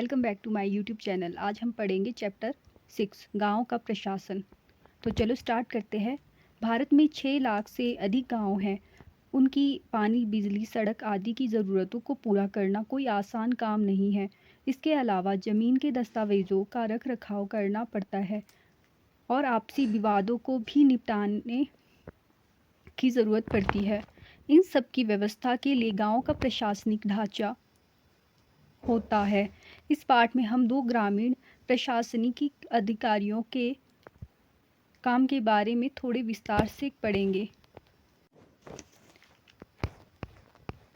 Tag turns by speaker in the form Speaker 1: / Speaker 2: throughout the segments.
Speaker 1: Welcome back to my YouTube channel. आज हम पढ़ेंगे चैप्टर 6 गांव का प्रशासन। तो चलो स्टार्ट करते हैं। भारत में 6 लाख से अधिक गांव हैं। उनकी पानी, बिजली, सड़क आदि की ज़रूरतों को पूरा करना कोई आसान काम नहीं है। इसके अलावा ज़मीन के दस्तावेज़ों का रख रखाव करना पड़ता है और आपसी विवादों को भी निपटाने की ज़रूरत पड़ती है। इन सब की व्यवस्था के लिए गाँव का प्रशासनिक ढांचा होता है। इस पाठ में हम 2 ग्रामीण प्रशासनिक अधिकारियों के काम के बारे में थोड़े विस्तार से पढ़ेंगे।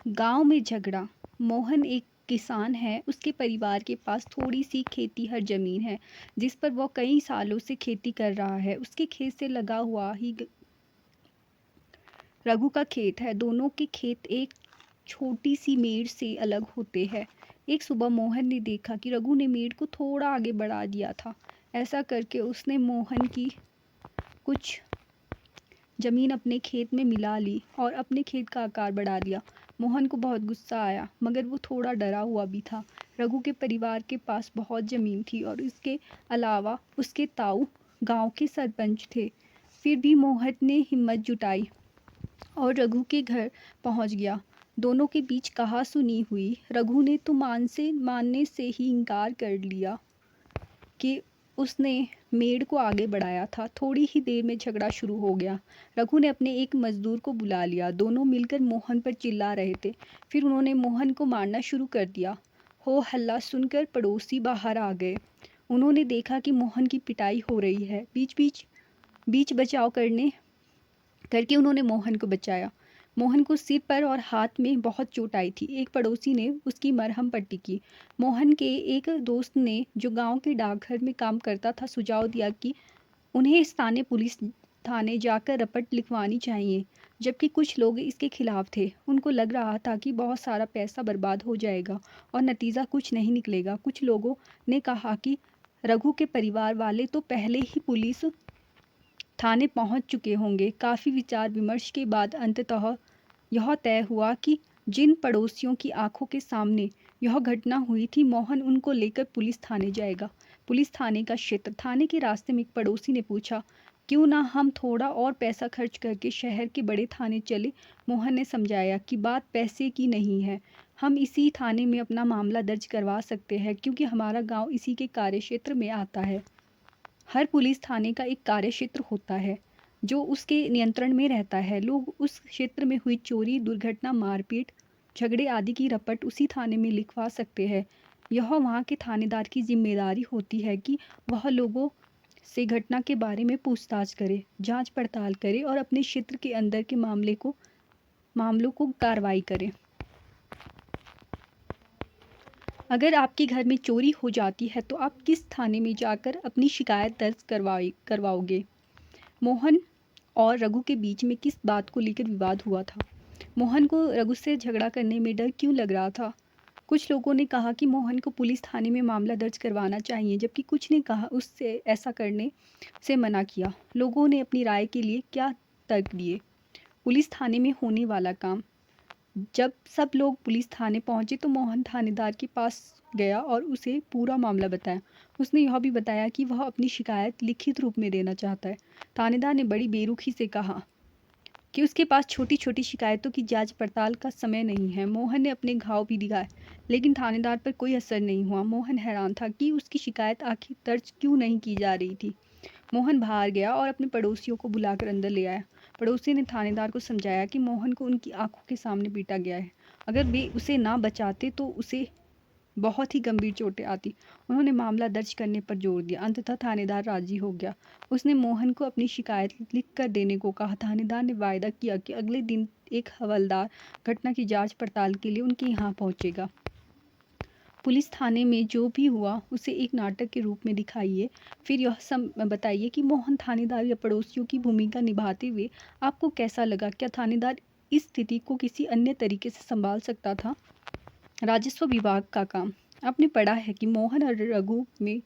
Speaker 1: गांव में झगड़ा। मोहन एक किसान है। उसके परिवार के पास थोड़ी सी खेती हर जमीन है जिस पर वह कई सालों से खेती कर रहा है। उसके खेत से लगा हुआ ही रघु का खेत है। दोनों के खेत एक छोटी सी मेड़ से अलग होते हैं। एक सुबह मोहन ने देखा कि रघु ने मेड़ को थोड़ा आगे बढ़ा दिया था। ऐसा करके उसने मोहन की कुछ जमीन अपने खेत में मिला ली और अपने खेत का आकार बढ़ा लिया। मोहन को बहुत गुस्सा आया, मगर वो थोड़ा डरा हुआ भी था। रघु के परिवार के पास बहुत ज़मीन थी और इसके अलावा उसके ताऊ गांव के सरपंच थे। फिर भी मोहन ने हिम्मत जुटाई और रघु के घर पहुंच गया। दोनों के बीच कहा-सुनी हुई। रघु ने तो मानने से ही इनकार कर लिया कि उसने मेड़ को आगे बढ़ाया था। थोड़ी ही देर में झगड़ा शुरू हो गया। रघु ने अपने एक मजदूर को बुला लिया। दोनों मिलकर मोहन पर चिल्ला रहे थे। फिर उन्होंने मोहन को मारना शुरू कर दिया। हो हल्ला सुनकर पड़ोसी बाहर आ गए। उन्होंने देखा कि मोहन की पिटाई हो रही है। बीच बचाव करके उन्होंने मोहन को बचाया। मोहन को सिर पर और हाथ में बहुत चोट आई थी। एक पड़ोसी ने उसकी मरहम पट्टी की। मोहन के एक दोस्त ने, जो गांव के डाकघर में काम करता था, सुझाव दिया कि उन्हें स्थानीय पुलिस थाने जाकर रपट लिखवानी चाहिए, जबकि कुछ लोग इसके खिलाफ थे। उनको लग रहा था कि बहुत सारा पैसा बर्बाद हो जाएगा और नतीजा कुछ नहीं निकलेगा। कुछ लोगों ने कहा कि रघु के परिवार वाले तो पहले ही पुलिस थाने पहुंच चुके होंगे। काफ़ी विचार विमर्श के बाद अंततः यह तय हुआ कि जिन पड़ोसियों की आंखों के सामने यह घटना हुई थी, मोहन उनको लेकर पुलिस थाने जाएगा। पुलिस थाने का क्षेत्र। थाने के रास्ते में एक पड़ोसी ने पूछा, क्यों ना हम थोड़ा और पैसा खर्च करके शहर के बड़े थाने चले। मोहन ने समझाया कि बात पैसे की नहीं है, हम इसी थाने में अपना मामला दर्ज करवा सकते हैं क्योंकि हमारा गांव इसी के कार्यक्षेत्र में आता है। हर पुलिस थाने का एक कार्यक्षेत्र होता है जो उसके नियंत्रण में रहता है। लोग उस क्षेत्र में हुई चोरी, दुर्घटना, मारपीट, झगड़े आदि की रपट उसी थाने में लिखवा सकते हैं। यह वहाँ के थानेदार की जिम्मेदारी होती है कि वह लोगों से घटना के बारे में पूछताछ करे, जांच पड़ताल करे और अपने क्षेत्र के अंदर के मामलों को कार्रवाई करे। अगर आपके घर में चोरी हो जाती है तो आप किस थाने में जाकर अपनी शिकायत दर्ज करवाओगे। मोहन और रघु के बीच में किस बात को लेकर विवाद हुआ था। मोहन को रघु से झगड़ा करने में डर क्यों लग रहा था। कुछ लोगों ने कहा कि मोहन को पुलिस थाने में मामला दर्ज करवाना चाहिए, जबकि कुछ ने कहा उससे ऐसा करने से मना किया। लोगों ने अपनी राय के लिए क्या तर्क दिए। पुलिस थाने में होने वाला काम। जब सब लोग पुलिस थाने पहुंचे तो मोहन थानेदार के पास गया और उसे पूरा मामला बताया। उसने यह भी बताया कि वह अपनी शिकायत लिखित रूप में देना चाहता है। थानेदार ने बड़ी बेरुखी से कहा कि उसके पास छोटी छोटी शिकायतों की जांच पड़ताल का समय नहीं है। मोहन ने अपने घाव भी दिखाए, लेकिन थानेदार पर कोई असर नहीं हुआ। मोहन हैरान था कि उसकी शिकायत आखिर दर्ज क्यों नहीं की जा रही थी। मोहन बाहर गया और अपने पड़ोसियों को बुलाकर अंदर ले आया। पड़ोसी ने थानेदार को समझाया कि मोहन को उनकी आंखों के सामने पीटा गया है। अगर वे उसे ना बचाते तो उसे बहुत ही गंभीर चोटें आती। उन्होंने मामला दर्ज करने पर जोर दिया। अंततः थानेदार राजी हो गया। उसने मोहन को अपनी शिकायत लिख कर देने को कहा। थानेदार ने वायदा किया कि अगले दिन एक हवलदार घटना की जांच पड़ताल के लिए उनके यहाँ पहुंचेगा। पुलिस थाने में जो भी हुआ उसे एक नाटक के रूप में दिखाइए। फिर यह सब बताइए कि मोहन थानेदार या पड़ोसियों की भूमिका निभाते हुए आपको कैसा लगा। क्या थानेदार इस स्थिति को किसी अन्य तरीके से संभाल सकता था। राजस्व विभाग का काम। आपने पढ़ा है कि मोहन और रघु में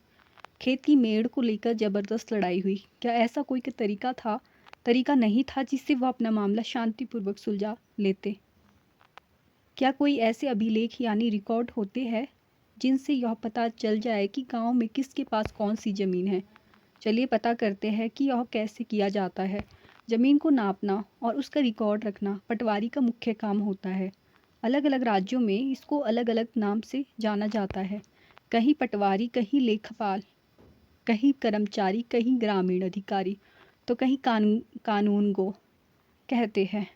Speaker 1: खेत की मेड़ को लेकर जबरदस्त लड़ाई हुई। क्या ऐसा कोई तरीका नहीं था जिससे वह अपना मामला शांतिपूर्वक सुलझा लेते। क्या कोई ऐसे अभिलेख यानी रिकॉर्ड होते हैं जिनसे यह पता चल जाए कि गांव में किसके पास कौन सी ज़मीन है। चलिए पता करते हैं कि यह कैसे किया जाता है। ज़मीन को नापना और उसका रिकॉर्ड रखना पटवारी का मुख्य काम होता है। अलग अलग राज्यों में इसको अलग अलग नाम से जाना जाता है। कहीं पटवारी, कहीं लेखपाल, कहीं कर्मचारी, कहीं ग्रामीण अधिकारी, तो कहीं कानूनगो कहते हैं।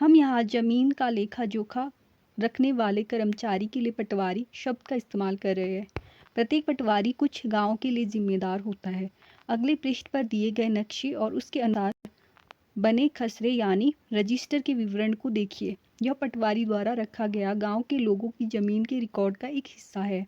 Speaker 1: हम यहाँ ज़मीन का लेखा जोखा रखने वाले कर्मचारी के लिए पटवारी शब्द का इस्तेमाल कर रहे हैं। प्रत्येक पटवारी कुछ गांव के लिए जिम्मेदार होता है। अगले पृष्ठ पर दिए गए नक्शे और उसके अनुसार बने खसरे यानी रजिस्टर के विवरण को देखिए। यह पटवारी द्वारा रखा गया गांव के लोगों की ज़मीन के रिकॉर्ड का एक हिस्सा है।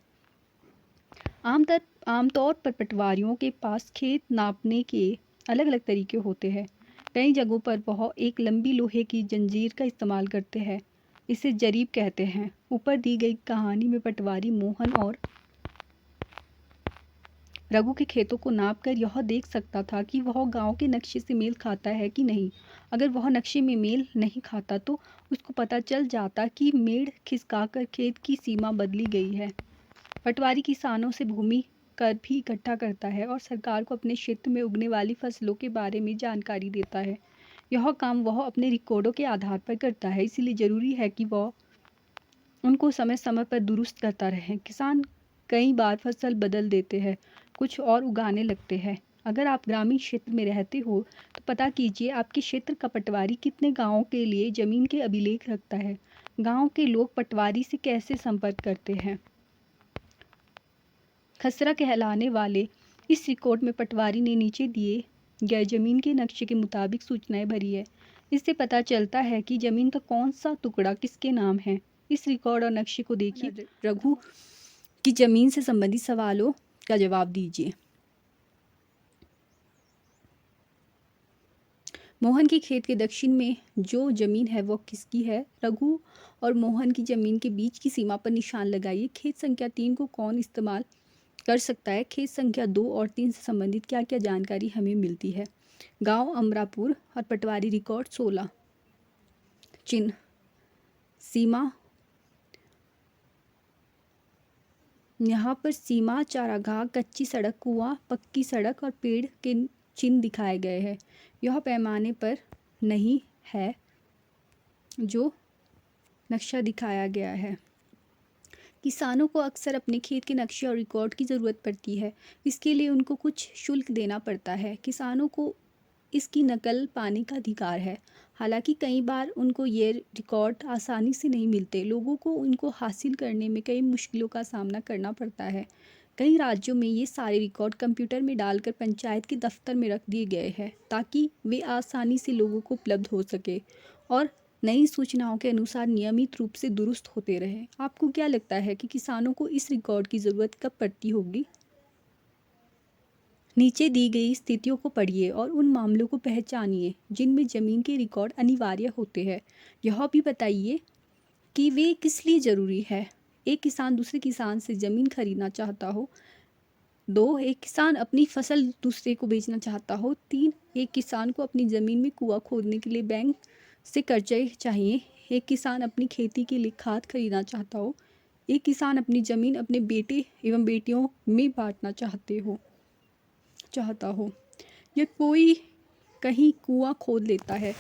Speaker 1: आमतौर पर पटवारियों के पास खेत नापने के अलग अलग तरीके होते हैं। कई जगहों पर वह एक लंबी लोहे की जंजीर का इस्तेमाल करते हैं। इसे जरीब कहते हैं। ऊपर दी गई कहानी में पटवारी मोहन और रघु के खेतों को नापकर यह देख सकता था कि वह गांव के नक्शे से मेल खाता है कि नहीं। अगर वह नक्शे में मेल नहीं खाता तो उसको पता चल जाता कि मेड़ खिसकाकर खेत की सीमा बदली गई है। पटवारी किसानों से भूमि कर भी इकट्ठा करता है और सरकार को अपने क्षेत्र में उगने वाली फसलों के बारे में जानकारी देता है। यह काम वह अपने रिकॉर्डों के आधार पर करता है, इसलिए ज़रूरी है कि वह उनको समय समय पर दुरुस्त करता रहे। किसान कई बार फसल बदल देते हैं, कुछ और उगाने लगते हैं। अगर आप ग्रामीण क्षेत्र में रहते हो तो पता कीजिए आपके क्षेत्र का पटवारी कितने गाँवों के लिए ज़मीन के अभिलेख रखता है। गाँव के लोग पटवारी से कैसे संपर्क करते हैं। खसरा कहलाने वाले इस रिकॉर्ड में पटवारी ने नीचे दिए गए जमीन के नक्शे के मुताबिक सूचनाएं भरी है। इससे पता चलता है कि जमीन का कौन सा टुकड़ा किसके नाम है। इस रिकॉर्ड और नक्शे को देखिए। रघु की जमीन से संबंधित सवालों का जवाब दीजिए। मोहन के खेत के दक्षिण में जो जमीन है वो किसकी है। रघु और मोहन की जमीन के बीच की सीमा पर निशान लगाइए। खेत संख्या 3 को कौन इस्तेमाल कर सकता है। खेत संख्या 2 और 3 से संबंधित क्या क्या जानकारी हमें मिलती है। गांव अमरापुर और पटवारी रिकॉर्ड 16। चिन्ह सीमा, यहाँ पर सीमा, चारागाह, कच्ची सड़क, कुआं, पक्की सड़क और पेड़ के चिन्ह दिखाए गए हैं। यह पैमाने पर नहीं है जो नक्शा दिखाया गया है। किसानों को अक्सर अपने खेत के नक्शे और रिकॉर्ड की ज़रूरत पड़ती है। इसके लिए उनको कुछ शुल्क देना पड़ता है। किसानों को इसकी नकल पाने का अधिकार है। हालांकि कई बार उनको ये रिकॉर्ड आसानी से नहीं मिलते। लोगों को उनको हासिल करने में कई मुश्किलों का सामना करना पड़ता है। कई राज्यों में ये सारे रिकॉर्ड कंप्यूटर में डालकर पंचायत के दफ्तर में रख दिए गए हैं ताकि वे आसानी से लोगों को उपलब्ध हो सके और नई सूचनाओं के अनुसार नियमित रूप से दुरुस्त होते रहे। आपको क्या लगता है कि किसानों को इस रिकॉर्ड की ज़रूरत कब पड़ती होगी। नीचे दी गई स्थितियों को पढ़िए और उन मामलों को पहचानिए जिनमें ज़मीन के रिकॉर्ड अनिवार्य होते हैं। यह भी बताइए कि वे किस लिए ज़रूरी है। एक किसान दूसरे किसान से ज़मीन खरीदना चाहता हो। 2, एक किसान अपनी फसल दूसरे को बेचना चाहता हो। 3, एक किसान को अपनी ज़मीन में कुआं खोदने के लिए बैंक से कर्जे चाहिए। एक किसान अपनी खेती के लिए खाद खरीदना चाहता हो। एक किसान अपनी ज़मीन अपने बेटे एवं बेटियों में बांटना चाहता हो या कोई कहीं कुआं खोद लेता है।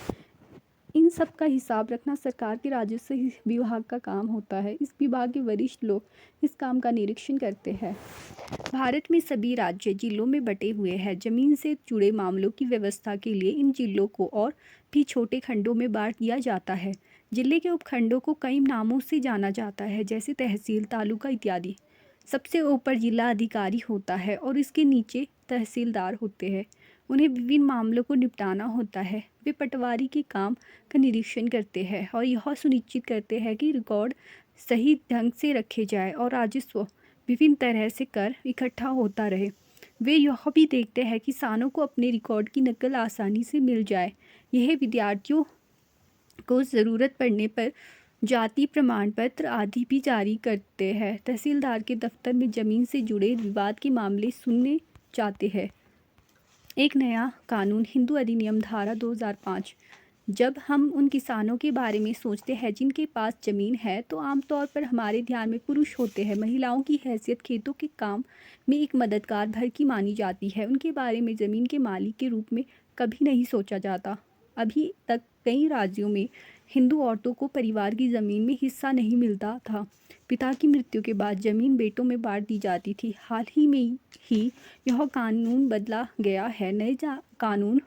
Speaker 1: इन सब का हिसाब रखना सरकार के राजस्व विभाग का काम होता है। इस विभाग के वरिष्ठ लोग इस काम का निरीक्षण करते हैं। भारत में सभी राज्य जिलों में बटे हुए हैं। जमीन से जुड़े मामलों की व्यवस्था के लिए इन जिलों को और भी छोटे खंडों में बांट दिया जाता है। जिले के उपखंडों को कई नामों से जाना जाता है, जैसे तहसील, तालुका इत्यादि। सबसे ऊपर जिला अधिकारी होता है और इसके नीचे तहसीलदार होते हैं। उन्हें विभिन्न मामलों को निपटाना होता है। वे पटवारी के काम का निरीक्षण करते हैं और यह सुनिश्चित करते हैं कि रिकॉर्ड सही ढंग से रखे जाए और राजस्व विभिन्न तरह से कर इकट्ठा होता रहे। वे यह भी देखते हैं कि किसानों को अपने रिकॉर्ड की नकल आसानी से मिल जाए। यह विद्यार्थियों को ज़रूरत पड़ने पर जाति प्रमाण पत्र आदि भी जारी करते हैं। तहसीलदार के दफ्तर में ज़मीन से जुड़े विवाद के मामले सुनने जाते हैं। एक नया कानून हिंदू अधिनियम धारा 2005 जब हम उन किसानों के बारे में सोचते हैं जिनके पास ज़मीन है तो आमतौर पर हमारे ध्यान में पुरुष होते हैं। महिलाओं की हैसियत खेतों के काम में एक मददगार भर की मानी जाती है। उनके बारे में ज़मीन के मालिक के रूप में कभी नहीं सोचा जाता। अभी तक कई राज्यों में हिंदू औरतों को परिवार की ज़मीन में हिस्सा नहीं मिलता था। पिता की मृत्यु के बाद ज़मीन बेटों में बांट दी जाती थी। हाल ही में ही यह कानून बदला गया है। नए कानून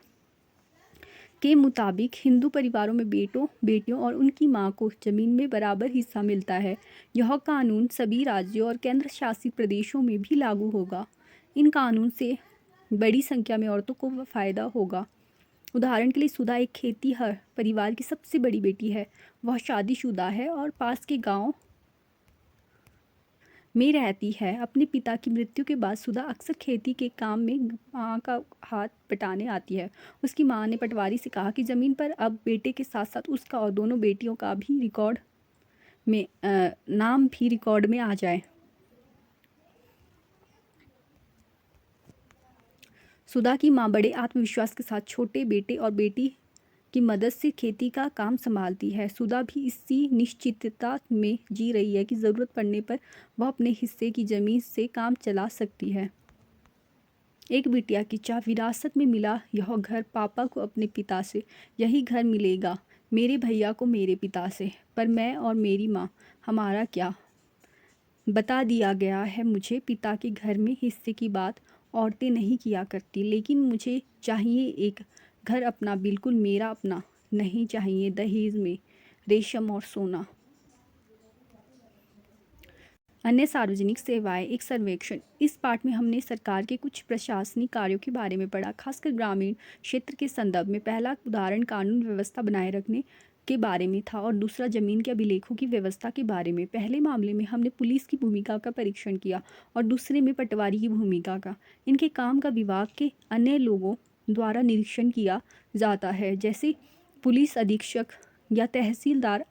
Speaker 1: के मुताबिक हिंदू परिवारों में बेटों, बेटियों और उनकी मां को जमीन में बराबर हिस्सा मिलता है। यह कानून सभी राज्यों और केंद्र शासित प्रदेशों में भी लागू होगा। इन कानून से बड़ी संख्या में औरतों को फ़ायदा होगा। उदाहरण के लिए सुधा एक खेतीहर परिवार की सबसे बड़ी बेटी है। वह शादीशुदा है और पास के गांव में रहती है। अपने पिता की मृत्यु के बाद सुधा अक्सर खेती के काम में मां का हाथ बटाने आती है। उसकी मां ने पटवारी से कहा कि ज़मीन पर अब बेटे के साथ साथ उसका और दोनों बेटियों का भी नाम भी रिकॉर्ड में आ जाए। सुधा की मां बड़े आत्मविश्वास के साथ छोटे बेटे और बेटी की मदद से खेती का काम संभालती है। सुधा भी इसी निश्चितता में जी रही है कि ज़रूरत पड़ने पर वह अपने हिस्से की ज़मीन से काम चला सकती है। एक बिटिया की चाह, विरासत में मिला यह घर। पापा को अपने पिता से, यही घर मिलेगा। मेरे भैया को मेरे पिता से, पर मैं और मेरी माँ, हमारा क्या? बता दिया गया है मुझे। पिता के घर में हिस्से की बात औरतें नहीं किया करती, लेकिन मुझे चाहिए एक घर अपना, बिल्कुल मेरा अपना। नहीं चाहिए दहेज में रेशम और सोना। अन्य सार्वजनिक सेवाएं, एक सर्वेक्षण। इस पाठ में हमने सरकार के कुछ प्रशासनिक कार्यों के बारे में पढ़ा, खासकर ग्रामीण क्षेत्र के संदर्भ में। पहला उदाहरण कानून व्यवस्था बनाए रखने के बारे में था और दूसरा जमीन के अभिलेखों की व्यवस्था के बारे में। पहले मामले में हमने पुलिस की भूमिका का परीक्षण किया और दूसरे में पटवारी की भूमिका का। इनके काम का विभाग के अन्य लोगों द्वारा निरीक्षण किया जाता है, जैसे पुलिस अधीक्षक या तहसीलदार।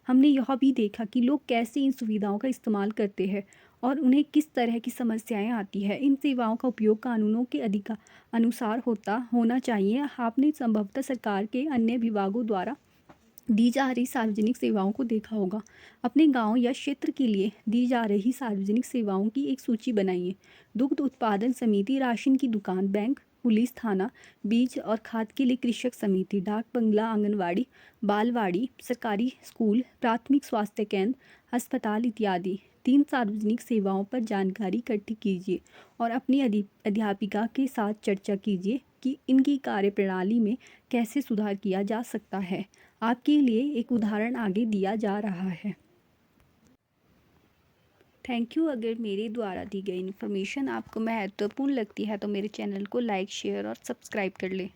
Speaker 1: हमने यह भी देखा कि लोग कैसे इन सुविधाओं का इस्तेमाल करते हैं और उन्हें किस तरह की समस्याएं आती हैं। इन सेवाओं का उपयोग कानूनों के अधिकार अनुसार होना चाहिए। आपने संभवतः सरकार के अन्य विभागों द्वारा दी जा रही सार्वजनिक सेवाओं को देखा होगा। अपने गांव या क्षेत्र के लिए दी जा रही सार्वजनिक सेवाओं की एक सूची बनाइए। दुग्ध उत्पादन समिति, राशन की दुकान, बैंक, पुलिस थाना, बीज और खाद के लिए कृषक समिति, डाक बंगला, आंगनवाड़ी, बालवाड़ी, सरकारी स्कूल, प्राथमिक स्वास्थ्य केंद्र, अस्पताल इत्यादि। 3 सार्वजनिक सेवाओं पर जानकारी इकट्ठी कीजिए और अपनी अध्यापिका के साथ चर्चा कीजिए कि इनकी कार्यप्रणाली में कैसे सुधार किया जा सकता है। आपके लिए एक उदाहरण आगे दिया जा रहा है। Thank you. अगर मेरे द्वारा दी गई इन्फॉर्मेशन आपको महत्वपूर्ण लगती है तो मेरे चैनल को लाइक, शेयर और सब्सक्राइब कर लें।